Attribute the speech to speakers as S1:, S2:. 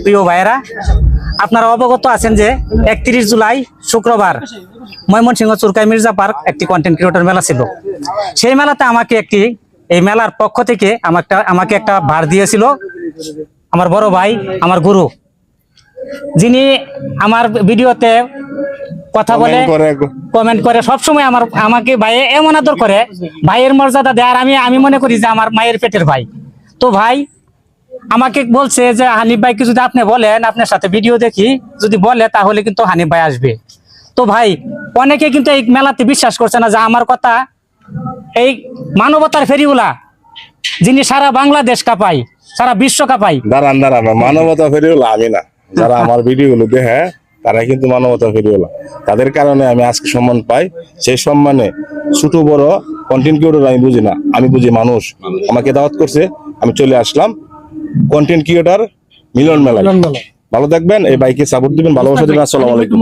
S1: প্রিয় ভাইয়েরা, আপনারা অবগত আছেন যে 31 জুলাই শুক্রবার ময়মনসিংহ চুরকাই মির্জা পার্ক একটি কন্টেন্ট ক্রিয়েটর মেলা ছিল। সেই মেলাতে এই মেলার পক্ষ থেকে আমাকে একটা ভার দিয়েছিল আমার বড় ভাই, আমার গুরু, যিনি আমার ভিডিওতে কথা বলে, কমেন্ট করে, সবসময় আমাকে ভাই এমন আদর করে, ভাইয়ের মর্যাদা দেয়। আর আমি মনে করি যে আমার মায়ের পেটের ভাই। তো ভাই আমাকে বলছে যে হানিফ ভাইকে যদি আপনি বলেন, আপনার সাথে ভিডিও দেখি, যদি বলে তাহলে কিন্তু হানিফ ভাই আসবে। তো ভাই অনেকে কিন্তু এই মেলাতে বিশ্বাস করছে না যে আমার কথা এই মানবতার ফেরিওয়ালা, যিনি সারা বাংলাদেশ কাঁপাই, সারা বিশ্ব কাঁপাই।
S2: দাঁড়ান মানবতা ফেরিওয়ালা আমি না, যারা আমার ভিডিওগুলো দেখে তারা কিন্তু মানবতা ফেরিওয়ালা। তাদের কারণে আমি আজকে সম্মান পাই। সেই সম্মানে ছোট বড় কন্টেন্ট ক্রিয়েটর আমি বুঝি না, আমি বুঝি মানুষ। আমাকে দাওয়াত করছে, আমি চলে আসলাম কন্টেন্ট ক্রিয়েটর মিলন মেলায়। ভালো থাকবেন, এই বাইকে সাপোর্ট দিবেন, ভালোবাসা দিবেন। আসসালামু আলাইকুম।